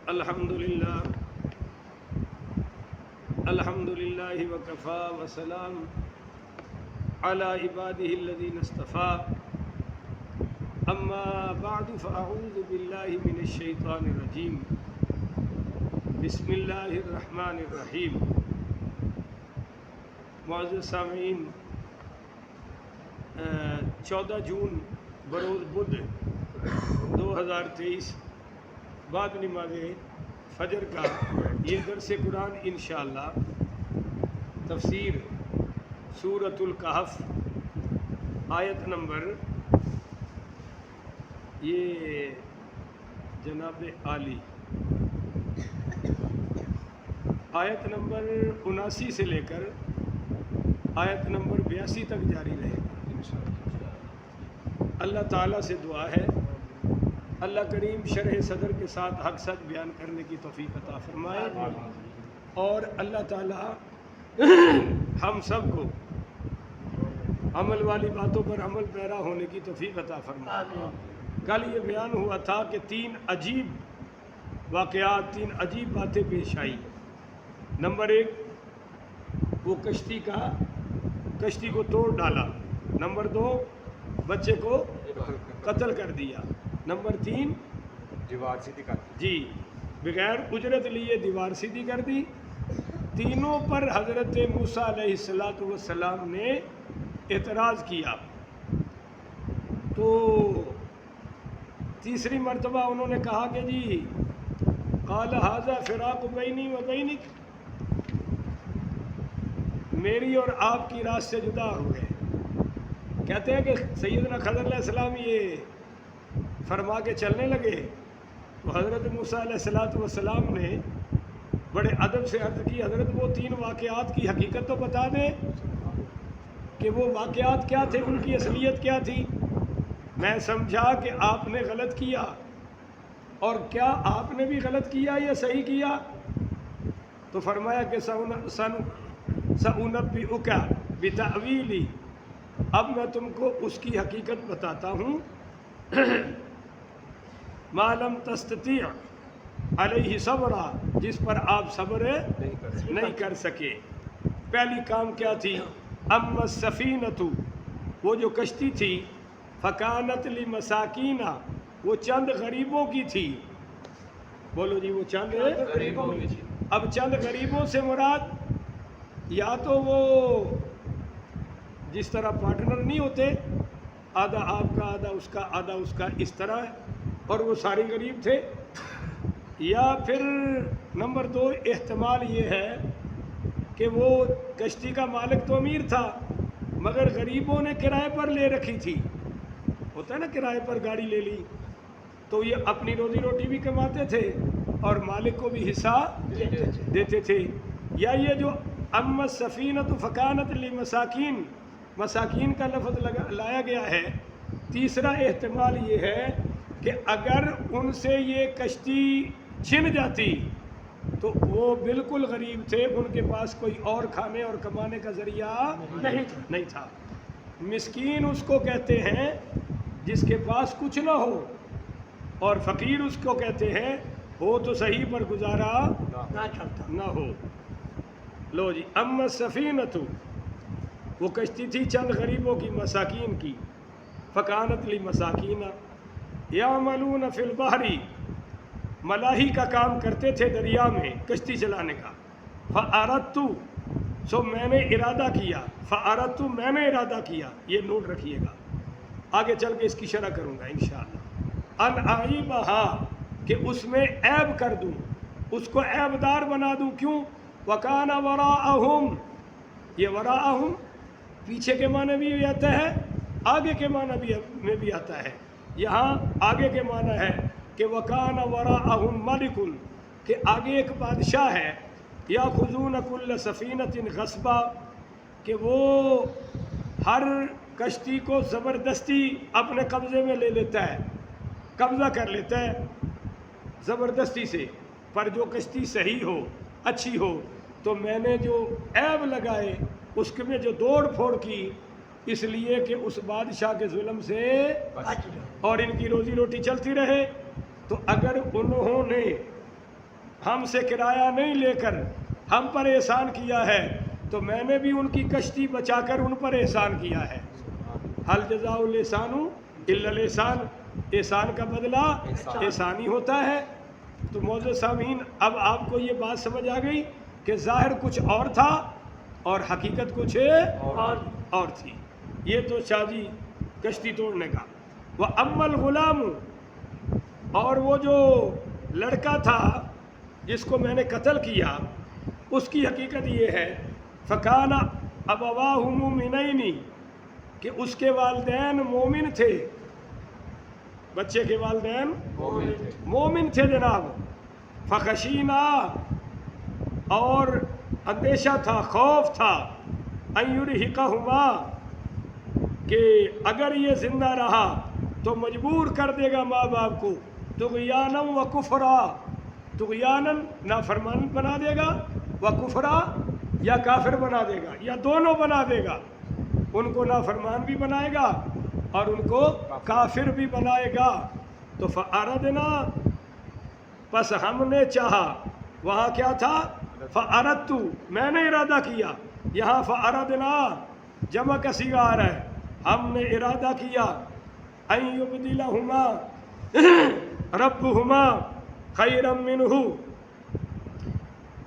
الحمدللہ وکفا وسلام علی عبادہ الذین اصطفى اما بعد فاعوذ باللہ من الشیطان الرجیم بسم اللہ الرحمن الرحیم۔ معزز سامعین، 14 جون بروز بدھ 2023 بعد نماز فجر کا یہ درس قرآن انشاءاللہ تفسیر سورۃ الکہف آیت نمبر یہ جناب عالی آیت نمبر 79 سے لے کر آیت نمبر 82 تک جاری رہے گا۔ اللہ تعالیٰ سے دعا ہے اللہ کریم شرح صدر کے ساتھ حق سچ بیان کرنے کی توفیق عطا فرمائے، اور اللہ تعالیٰ ہم سب کو عمل والی باتوں پر عمل پیرا ہونے کی توفیق عطا فرمائے۔ کل یہ بیان ہوا تھا کہ 3 عجیب واقعات، 3 عجیب باتیں پیش آئی۔ نمبر 1، وہ کشتی کو توڑ ڈالا۔ نمبر 2، بچے کو قتل کر دیا۔ نمبر 3، دیوار سیدھی کر دی، بغیر اجرت لیے دیوار سیدھی کر دی۔ تینوں پر حضرت موسیٰ علیہ السلام نے اعتراض کیا، تو تیسری مرتبہ انہوں نے کہا کہ جی قال ھذا فراق بینی و بینک، میری اور آپ کی راہ سے جدا ہو گئے۔ کہتے ہیں کہ سیدنا خضر علیہ السلام یہ فرما کے چلنے لگے تو حضرت موسیٰ علیہ السلام نے بڑے ادب سے عرض کی، حضرت وہ 3 واقعات کی حقیقت تو بتا دیں کہ وہ واقعات کیا تھے، ان کی اصلیت کیا تھی۔ میں سمجھا کہ آپ نے غلط کیا، اور کیا آپ نے بھی غلط کیا یا صحیح کیا؟ تو فرمایا کہ سأنبئک بتأویلی، اب میں تم کو اس کی حقیقت بتاتا ہوں۔ ما لم تستطیع علیہ صبرا، جس پر آپ صبر نہیں کر سکے۔ پہلی کام کیا تھی؟ اما السفینۃ، وہ جو کشتی تھی، فکانت لمساکین، وہ چند غریبوں کی تھی۔ بولو جی، وہ چند غریبوں کی تھی۔ اب چند غریبوں سے مراد یا تو وہ جس طرح پارٹنر نہیں ہوتے، آدھا آپ کا آدھا اس کا آدھا اس کا، اس طرح ہے، اور وہ سارے غریب تھے، یا پھر نمبر 2 احتمال یہ ہے کہ وہ کشتی کا مالک تو امیر تھا مگر غریبوں نے کرائے پر لے رکھی تھی۔ ہوتا ہے نا، کرائے پر گاڑی لے لی تو یہ اپنی روزی روٹی بھی کماتے تھے اور مالک کو بھی حصہ دیتے تھے۔ یا یہ جو اما السفینۃ فکانت لمساکین، مساکین کا لفظ لایا گیا ہے۔ تیسرا احتمال یہ ہے کہ اگر ان سے یہ کشتی چھن جاتی تو وہ بالکل غریب تھے، ان کے پاس کوئی اور کھانے اور کمانے کا ذریعہ نہیں تھا۔ مسکین اس کو کہتے ہیں جس کے پاس کچھ نہ ہو، اور فقیر اس کو کہتے ہیں ہو تو صحیح پر گزارا نہ ہو۔ لو جی، اما السفینۃ، وہ کشتی تھی چند غریبوں کی، مساکین کی، فکانت لمساکین یعملون فی البحر، ملاحی کا کام کرتے تھے دریا میں کشتی چلانے کا۔ فاردت، سو میں نے ارادہ کیا، فاردت میں نے ارادہ کیا، یہ نوٹ رکھیے گا، آگے چل کے اس کی شرح کروں گا انشاءاللہ۔ ان اعیبھا، کہ اس میں عیب کر دوں، اس کو عیب دار بنا دوں۔ کیوں؟ وکان وراءہم، یہ وراءہم پیچھے کے معنی بھی آتا ہے، آگے کے معنی میں بھی آتا ہے۔ یہاں آگے کے معنی ہے کہ وکان وراءہم ملک، کہ آگے ایک بادشاہ ہے، یاخذون کل سفینۃ غصبا، کہ وہ ہر کشتی کو زبردستی اپنے قبضے میں لے لیتا ہے، قبضہ کر لیتا ہے زبردستی سے۔ پر جو کشتی صحیح ہو، اچھی ہو، تو میں نے جو عیب لگائے، اس میں جو دوڑ پھوڑ کی، اس لیے کہ اس بادشاہ کے ظلم سے اور ان کی روزی روٹی چلتی رہے۔ تو اگر انہوں نے ہم سے کرایہ نہیں لے کر ہم پر احسان کیا ہے تو میں نے بھی ان کی کشتی بچا کر ان پر احسان کیا ہے۔ حل جزاء الاحسان الا الاحسان، احسان کا بدلہ احسان ہی ہوتا ہے۔ تو معزز سامعین، اب آپ کو یہ بات سمجھ آ گئی کہ ظاہر کچھ اور تھا اور حقیقت کچھ اور تھی۔ یہ تو شادی کشتی توڑنے کا۔ وہ اما الغلام، اور وہ جو لڑکا تھا جس کو میں نے قتل کیا، اس کی حقیقت یہ ہے فکان ابواہ مومنین، کہ اس کے والدین مومن تھے، بچے کے والدین مومن تھے جناب۔ فخشینا، اور اندیشہ تھا، خوف تھا، ان یرہقہما، کہ اگر یہ زندہ رہا تو مجبور کر دے گا ماں باپ کو طغیانا و کفرا، طغیانا نافرمان بنا دے گا، و کفرا یا کافر بنا دے گا، یا دونوں بنا دے گا، ان کو نافرمان بھی بنائے گا اور ان کو کافر بھی بنائے گا۔ تو فأردنا، پس ہم نے چاہا، وہاں کیا تھا فأردت، میں نے ارادہ کیا، یہاں فأردنا جمع کا صیغہ ہے، ہم نے ارادہ کیا ان یبدلہما ربہما خیرا منہ،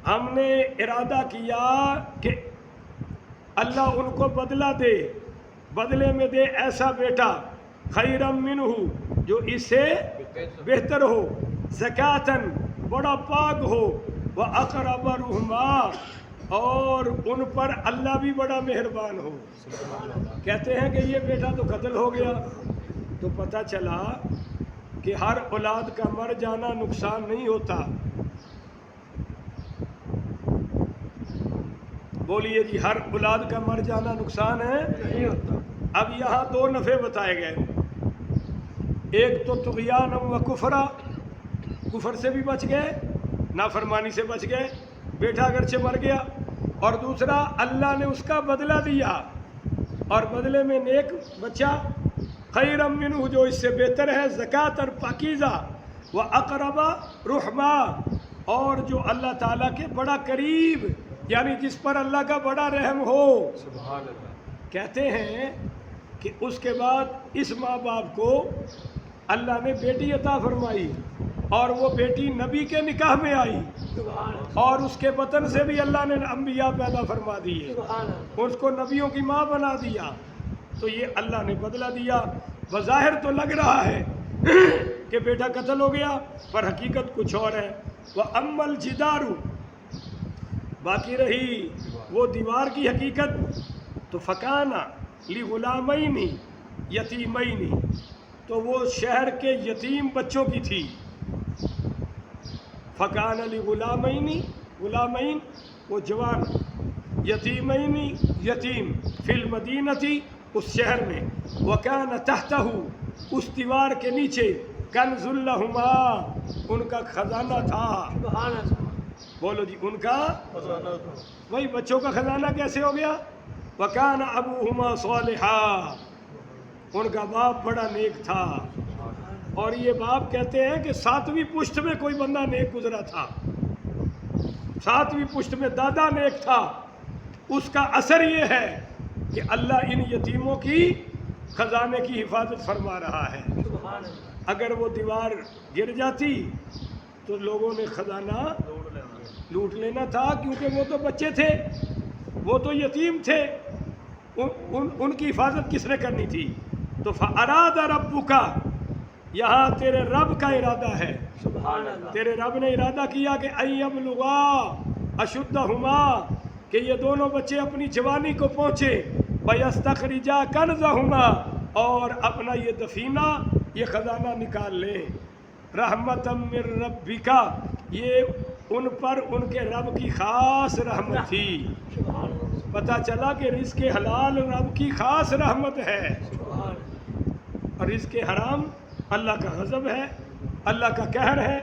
ہم نے ارادہ کیا کہ اللہ ان کو بدلہ دے، بدلے میں دے ایسا بیٹا خیرا منہ جو اس سے بہتر ہو، زکاتن بڑا پاک ہو، واقرب رحما، اور ان پر اللہ بھی بڑا مہربان ہو۔ کہتے ہیں کہ یہ بیٹا تو قتل ہو گیا، تو پتہ چلا کہ ہر اولاد کا مر جانا نقصان نہیں ہوتا۔ بولیے جی، ہر اولاد کا مر جانا نقصان ہے نہیں ہوتا۔ اب یہاں دو نفع بتائے گئے، ایک تو طغیان و کفرا، کفر سے بھی بچ گئے، نافرمانی سے بچ گئے، بیٹا اگرچہ مر گیا، اور دوسرا اللہ نے اس کا بدلہ دیا، اور بدلے میں نیک بچہ خیرا منہ جو اس سے بہتر ہے، زکات اور پاکیزہ، و اقرب رحما، اور جو اللہ تعالیٰ کے بڑا قریب، یعنی جس پر اللہ کا بڑا رحم ہو۔ سبحان اللہ۔ کہتے ہیں کہ اس کے بعد اس ماں باپ کو اللہ نے بیٹی عطا فرمائی، اور وہ بیٹی نبی کے نکاح میں آئی، اور اس کے بطن سے بھی اللہ نے انبیاء پیدا فرما دیے، اس کو نبیوں کی ماں بنا دیا۔ تو یہ اللہ نے بدلہ دیا۔ بظاہر تو لگ رہا ہے کہ بیٹا قتل ہو گیا، پر حقیقت کچھ اور ہے۔ وَأَمَّا الْجِدَارُ، باقی رہی وہ دیوار کی حقیقت، تو فَكَانَ لِغُلَامَيْنِ یتیمَيْنِ، تو وہ شہر کے یتیم بچوں کی تھی۔ فَكَانَ لِغُلَامَيْنِ، غلامین وہ جوان، یتیمین یتیم، فی المدینتی اس شہر میں، وَكَانَ تَحْتَهُ اس دیوار کے نیچے، کنز لَهُمَا ان کا خزانہ تھا۔ بولو جی، ان کا وہی بچوں کا خزانہ کیسے ہو گیا؟ وَكَانَ أَبُوهُمَا صَالِحًا ان کا باپ بڑا نیک تھا۔ اور یہ باپ کہتے ہیں کہ 7ویں پشت میں کوئی بندہ نیک گزرا تھا، 7ویں پشت میں دادا نیک تھا۔ اس کا اثر یہ ہے کہ اللہ ان یتیموں کی خزانے کی حفاظت فرما رہا ہے۔ اگر وہ دیوار گر جاتی تو لوگوں نے خزانہ لوٹ لینا تھا، کیونکہ وہ تو بچے تھے، وہ تو یتیم تھے، ان کی حفاظت کس نے کرنی تھی؟ تو فَأَرَادَ رَبُّكَ یہاں تیرے رب کا ارادہ ہے، تیرے رب نے ارادہ کیا کہ أَن يَبْلُغَا أَشُدَّهُمَا کہ یہ دونوں بچے اپنی جوانی کو پہنچے، وَيَسْتَخْرِجَا كَنْزَهُمَا اور اپنا یہ دفینہ، یہ خزانہ نکال لیں۔ رحمتم من ربک یہ ان پر ان کے رب کی خاص رحمت تھی۔ پتہ چلا کہ رزق حلال رب کی خاص رحمت ہے، اور رزق حرام اللہ کا غضب ہے، اللہ کا قہر ہے۔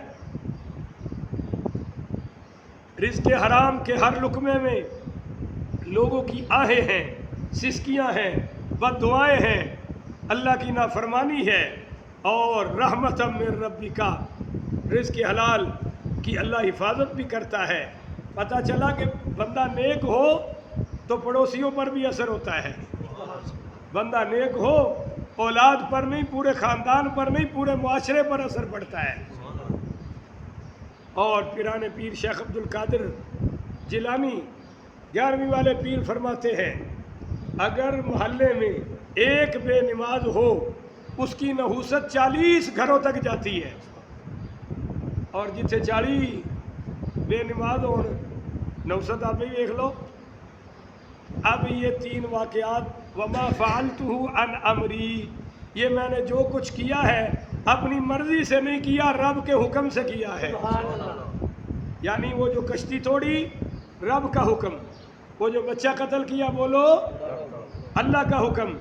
رزق حرام کے ہر لقمے میں لوگوں کی آہیں ہیں، سسکیاں ہیں، بد دعائیں ہیں، اللہ کی نافرمانی ہے۔ اور رحمت من ربک رزق حلال کی اللہ حفاظت بھی کرتا ہے۔ پتہ چلا کہ بندہ نیک ہو تو پڑوسیوں پر بھی اثر ہوتا ہے، بندہ نیک ہو اولاد پر نہیں، پورے خاندان پر نہیں، پورے معاشرے پر اثر پڑتا ہے۔ اور پیران پیر شیخ عبد القادر جیلانی 11ویں والے پیر فرماتے ہیں اگر محلے میں ایک بے نماز ہو اس کی نحوست 40 گھروں تک جاتی ہے، اور جتھے 40 بے نماز ہو نحوست آپ بھی دیکھ لو۔ اب یہ 3 واقعات وما فعلتہ عن امری، یہ میں نے جو کچھ کیا ہے اپنی مرضی سے نہیں کیا، رب کے حکم سے کیا ہے۔ یعنی وہ جو کشتی توڑی رب کا حکم، وہ جو بچہ قتل کیا بولو اللہ کا حکم،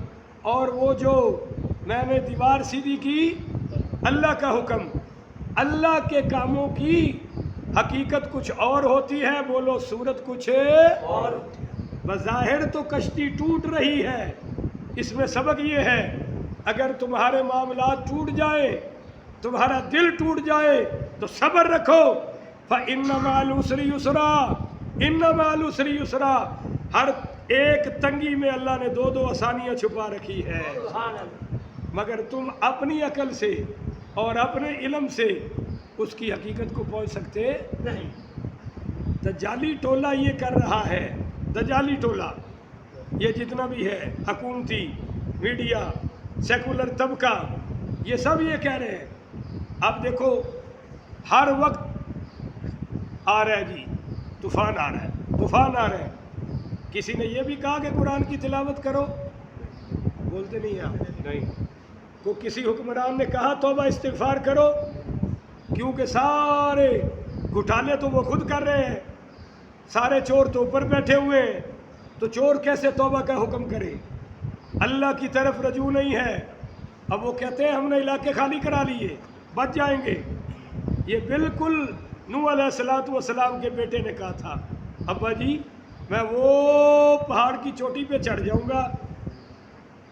اور وہ جو میں نے دیوار سیدھی کی اللہ کا حکم۔ اللہ کے کاموں کی حقیقت کچھ اور ہوتی ہے، بولو صورت کچھ اور۔ بظاہر تو کشتی ٹوٹ رہی ہے، اس میں سبق یہ ہے اگر تمہارے معاملات ٹوٹ جائے، تمہارا دل ٹوٹ جائے تو صبر رکھو، فَإِنَّ مَعَ الْعُسْرِ يُسْرًا، إِنَّ مَعَ الْعُسْرِ يُسْرًا۔ ہر ایک تنگی میں اللہ نے 2 آسانیاں چھپا رکھی ہے، مگر تم اپنی عقل سے اور اپنے علم سے اس کی حقیقت کو پہنچ سکتے نہیں۔ دجالی ٹولہ یہ کر رہا ہے، دجالی ٹولہ یہ جتنا بھی ہے، حکومتی میڈیا سیکولر طبقہ، یہ سب یہ کہہ رہے ہیں اب دیکھو ہر وقت آ رہا ہے جی طوفان آ رہا ہے، طوفان آ رہا ہے۔ کسی نے یہ بھی کہا کہ قرآن کی تلاوت کرو؟ بولتے نہیں آپ نہیں۔ کو کسی حکمران نے کہا توبہ استغفار کرو؟ کیونکہ سارے گھٹالے تو وہ خود کر رہے ہیں، سارے چور تو اوپر بیٹھے ہوئے ہیں، تو چور کیسے توبہ کا حکم کرے؟ اللہ کی طرف رجوع نہیں ہے۔ اب وہ کہتے ہیں ہم نے علاقے خالی کرا لیے بچ جائیں گے، یہ بالکل نوح علیہ السلام کے بیٹے نے کہا تھا ابا جی میں وہ پہاڑ کی چوٹی پہ چڑھ جاؤں گا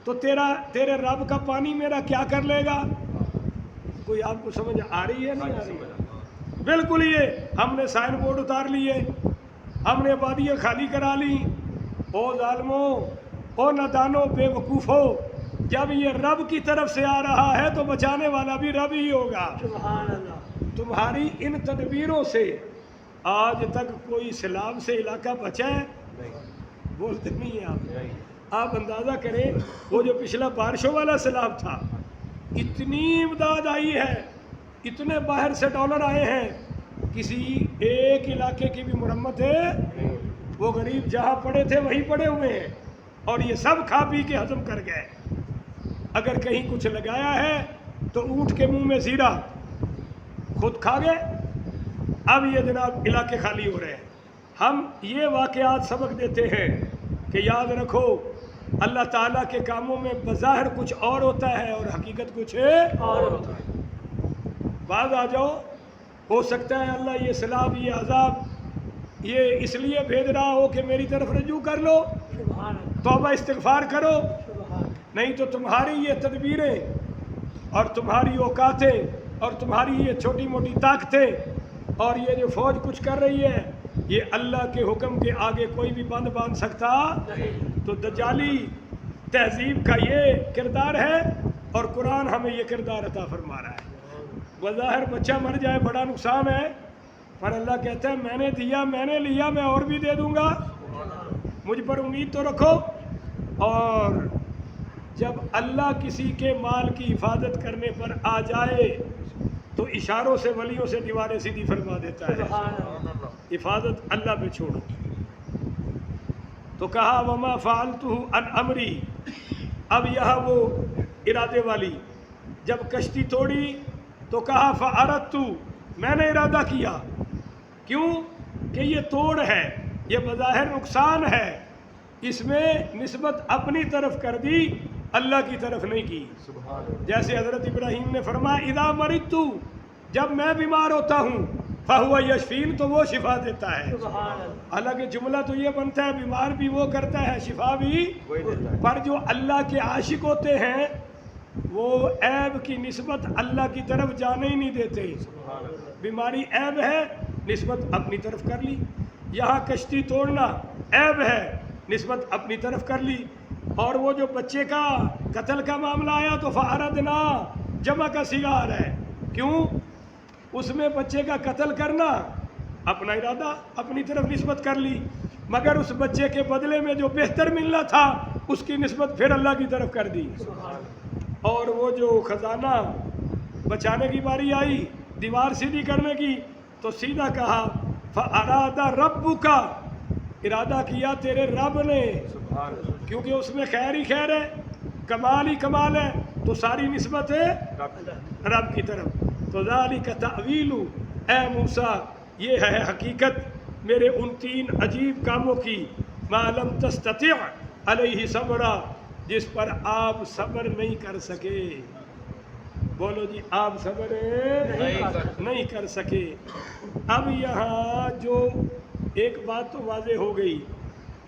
تو تیرے رب کا پانی میرا کیا کر لے گا؟ کوئی آپ کو سمجھ آ رہی ہے نہیں آ رہی ہے؟ بالکل یہ ہم نے سائن بورڈ اتار لیے، ہم نے آبادیاں خالی کرا لی۔ او ظالمو، او نادانو، بے وقوفو، جب یہ رب کی طرف سے آ رہا ہے تو بچانے والا بھی رب ہی ہوگا۔ سبحان اللہ۔ تمہاری ان تدبیروں سے آج تک کوئی سیلاب سے علاقہ بچا ہے؟ بولتے نہیں ہیں آپ اندازہ کریں وہ جو پچھلا بارشوں والا سیلاب تھا، اتنی امداد آئی ہے، اتنے باہر سے ڈالر آئے ہیں، کسی ایک علاقے کی بھی مرمت ہے؟ وہ غریب جہاں پڑے تھے وہیں پڑے ہوئے ہیں، اور یہ سب کھا پی کے ہضم کر گئے۔ اگر کہیں کچھ لگایا ہے تو اونٹ کے منہ میں زیرہ، خود کھا گئے۔ اب یہ جناب علاقے خالی ہو رہے ہیں۔ ہم یہ واقعات سبق دیتے ہیں کہ یاد رکھو اللہ تعالیٰ کے کاموں میں بظاہر کچھ اور ہوتا ہے اور حقیقت کچھ اور ہوتا ہے۔ بعد آ جاؤ، ہو سکتا ہے اللہ یہ سیلاب یہ عذاب یہ اس لیے بھیج رہا ہو کہ میری طرف رجوع کر لو، سبحان اللہ، توبہ استغفار کرو، سبحان اللہ۔ نہیں تو تمہاری یہ تدبیریں اور تمہاری اوقاتیں اور تمہاری یہ چھوٹی موٹی طاقتیں اور یہ جو فوج کچھ کر رہی ہے، یہ اللہ کے حکم کے آگے کوئی بھی بند باندھ سکتا۔ تو دجالی تہذیب کا یہ کردار ہے، اور قرآن ہمیں یہ کردار عطا فرما رہا ہے۔ بظاہر بچہ مر جائے بڑا نقصان ہے، پر اللہ کہتا ہے میں نے دیا، میں نے لیا، میں اور بھی دے دوں گا، مجھ پر امید تو رکھو۔ اور جب اللہ کسی کے مال کی حفاظت کرنے پر آ جائے تو اشاروں سے ولیوں سے دیواریں سیدھی فرما دیتا ہے۔ سبحان اللہ۔ حفاظت اللہ پہ چھوڑو۔ تو کہا وما فعلتہ عن امری، اب یہاں وہ ارادے والی، جب کشتی توڑی تو کہا فاردت، میں نے ارادہ کیا، کیوں کہ یہ توڑ ہے، یہ بظاہر نقصان ہے، اس میں نسبت اپنی طرف کر دی، اللہ کی طرف نہیں کی۔ جیسے حضرت ابراہیم نے فرمایا اذا مرضت، جب میں بیمار ہوتا ہوں، فہو یشفین، تو وہ شفا دیتا ہے۔ سبحان اللہ۔ حالانکہ جملہ تو یہ بنتا ہے بیمار بھی وہ کرتا ہے، شفا بھی، پر جو اللہ کے عاشق ہوتے ہیں وہ عیب کی نسبت اللہ کی طرف جانے ہی نہیں دیتے۔ بیماری عیب ہے، نسبت اپنی طرف کر لی. یہاں کشتی توڑنا عیب ہے، نسبت اپنی طرف کر لی. اور وہ جو بچے کا قتل کا معاملہ آیا تو فَأَرَدْنَا جمع کا صیغہ ہے. کیوں؟ اس میں بچے کا قتل کرنا اپنا ارادہ اپنی طرف نسبت کر لی، مگر اس بچے کے بدلے میں جو بہتر ملنا تھا اس کی نسبت پھر اللہ کی طرف کر دی. اور وہ جو خزانہ بچانے کی باری آئی، دیوار سیدھی کرنے کی، تو سیدھا کہا فَأَرَادَ رَبُّكَ، ارادہ کیا تیرے رب نے، سبحان اللہ. کیونکہ اس میں خیر ہی خیر ہے، کمال ہی کمال ہے، تو ساری نسبت ہے رب کی طرف. تو ذَلِكَ تَأْوِيلُ، اے موسیٰ یہ ہے حقیقت میرے ان 3 عجیب کاموں کی، مَا لَمْ تَسْتَطِعْ عَلَيْهِ صَبْرًا، جس پر آپ صبر نہیں کر سکے. بولو جی، آپ صبر نہیں کر سکے. اب یہاں جو ایک بات تو واضح ہو گئی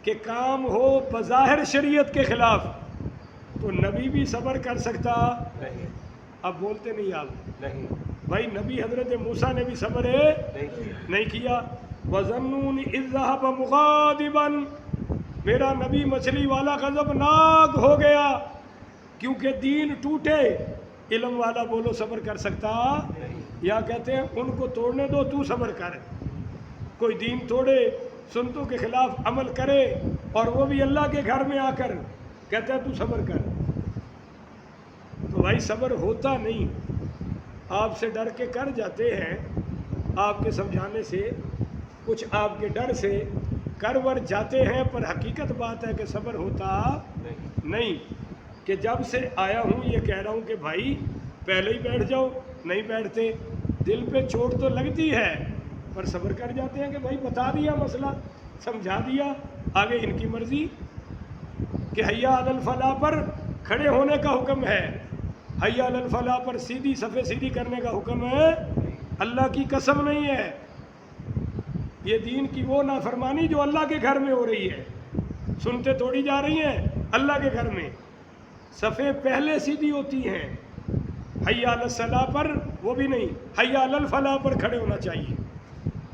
کہ کام ہو بظاہر شریعت کے خلاف تو نبی بھی صبر کر سکتا. نہیں اب بولتے نہیں آپ نہیں بھائی، نبی حضرت موسیٰ نے بھی صبر نہیں کیا. وَظَنُّونِ إِذْ ذَهَبَ مُغَاضِبًا، میرا نبی مچھلی والا غضبناک ہو گیا کیونکہ دین ٹوٹے. علم والا بولو صبر کر سکتا؟ یا کہتے ہیں ان کو توڑنے دو، تو صبر کر. کوئی دین توڑے، سنتوں کے خلاف عمل کرے اور وہ بھی اللہ کے گھر میں آ کر کہتا ہے تو صبر کر، تو بھائی صبر ہوتا نہیں. آپ سے ڈر کے کر جاتے ہیں، آپ کے سمجھانے سے، کچھ آپ کے ڈر سے کر ور جاتے ہیں، پر حقیقت بات ہے کہ صبر ہوتا نہیں. کہ جب سے آیا ہوں یہ کہہ رہا ہوں کہ بھائی پہلے ہی بیٹھ جاؤ، نہیں بیٹھتے. دل پہ چوٹ تو لگتی ہے پر صبر کر جاتے ہیں کہ بھائی بتا دیا مسئلہ، سمجھا دیا، آگے ان کی مرضی. کہ حیا علی الفلاح پر کھڑے ہونے کا حکم ہے، حیا علی الفلاح پر سیدھی صفے سیدھی کرنے کا حکم ہے. اللہ کی قسم نہیں ہے، یہ دین کی وہ نافرمانی جو اللہ کے گھر میں ہو رہی ہے. سنتے توڑی جا رہی ہیں اللہ کے گھر میں، صفے پہلے سیدھی ہوتی ہیں. حیا علی الصلاح پر وہ بھی نہیں، حیا علی الفلاح پر کھڑے ہونا چاہیے.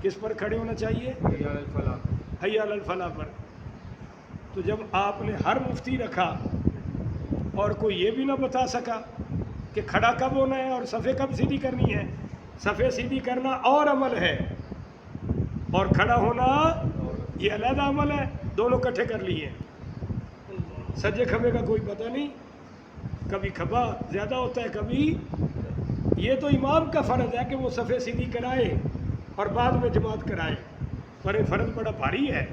کس پر کھڑے ہونا چاہیے؟ حیا علی الفلاح. حیا علی الفلاح پر. تو جب آپ نے ہر مفتی رکھا اور کوئی یہ بھی نہ بتا سکا کہ کھڑا کب ہونا ہے اور صفے کب سیدھی کرنی ہے. صفے سیدھی کرنا اور عمل ہے اور کھڑا ہونا یہ علیحدہ عمل ہے، دونوں کٹھے کر لیے. سجے کھبے کا کوئی پتہ نہیں، کبھی کھبا زیادہ ہوتا ہے کبھی. یہ تو امام کا فرض ہے کہ وہ صفے سیدھی کرائے اور بعد میں جماعت کرائے، پر یہ فرض بڑا بھاری ہے.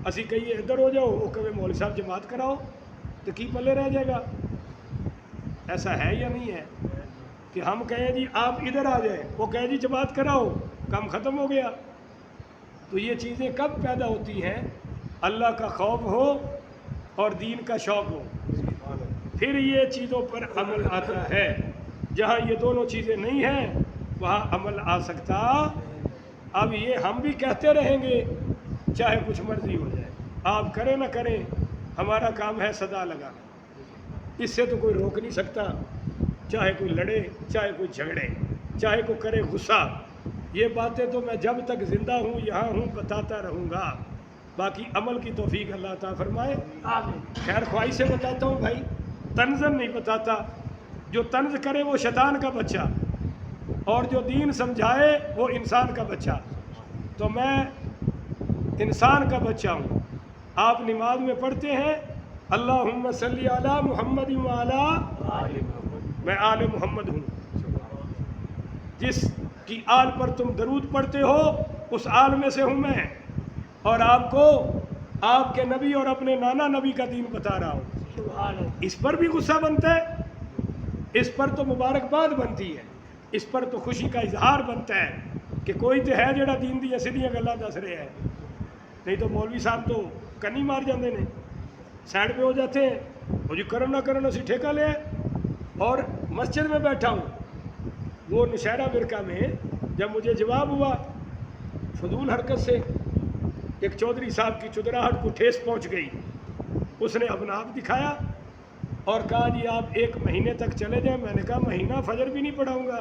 اسی کہیے ادھر ہو جاؤ، وہ کہے مولوی صاحب جماعت کراؤ، تو کی پلے رہ جائے گا؟ ایسا ہے یا نہیں ہے کہ ہم کہیں جی آپ ادھر آ جائیں، وہ کہے جی جماعت کراؤ، کام ختم ہو گیا. تو یہ چیزیں کب پیدا ہوتی ہیں؟ اللہ کا خوف ہو اور دین کا شوق ہو، پھر یہ چیزوں پر عمل آتا ہے. جہاں یہ دونوں چیزیں نہیں ہیں وہاں عمل آ سکتا. اب یہ ہم بھی کہتے رہیں گے چاہے کچھ مرضی ہو جائے، آپ کریں نہ کریں، ہمارا کام ہے صدا لگانا. اس سے تو کوئی روک نہیں سکتا، چاہے کوئی لڑے، چاہے کوئی جھگڑے، چاہے کوئی کرے غصہ. یہ باتیں تو میں جب تک زندہ ہوں یہاں ہوں بتاتا رہوں گا. باقی عمل کی توفیق اللہ تعالیٰ فرمائے. خیر خواہی سے بتاتا ہوں بھائی، طنزاً نہیں بتاتا. جو طنز کرے وہ شیطان کا بچہ اور جو دین سمجھائے وہ انسان کا بچہ. تو میں انسان کا بچہ ہوں. آپ نماز میں پڑھتے ہیں اللہم صلی علی محمد وعلی، میں آل محمد ہوں. جس کی آل پر تم درود پڑھتے ہو اس آل میں سے ہوں میں، اور آپ کو آپ کے نبی اور اپنے نانا نبی کا دین بتا رہا ہوں. اس پر بھی غصہ بنتا ہے، اس پر تو مبارکباد بنتی ہے، اس پر تو خوشی کا اظہار بنتا ہے کہ کوئی تو ہے جڑا دین دی سیدھیاں گلاں دس رہے ہیں. نہیں تو مولوی صاحب تو کنی مار جاندے نے، سائڈ پہ ہو جاتے ہیں، وہ جو کرن نہ کرن اسی ٹھیکہ لے. اور مسجد میں بیٹھا ہوں، وہ نشہرہ برقع میں جب مجھے جواب ہوا فضول حرکت سے، ایک چودھری صاحب کی چدراہٹ کو ٹھیس پہنچ گئی. اس نے اپنا آپ دکھایا اور کہا جی آپ 1 مہینے تک چلے جائیں. میں نے کہا مہینہ فجر بھی نہیں پڑھاؤں گا.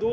2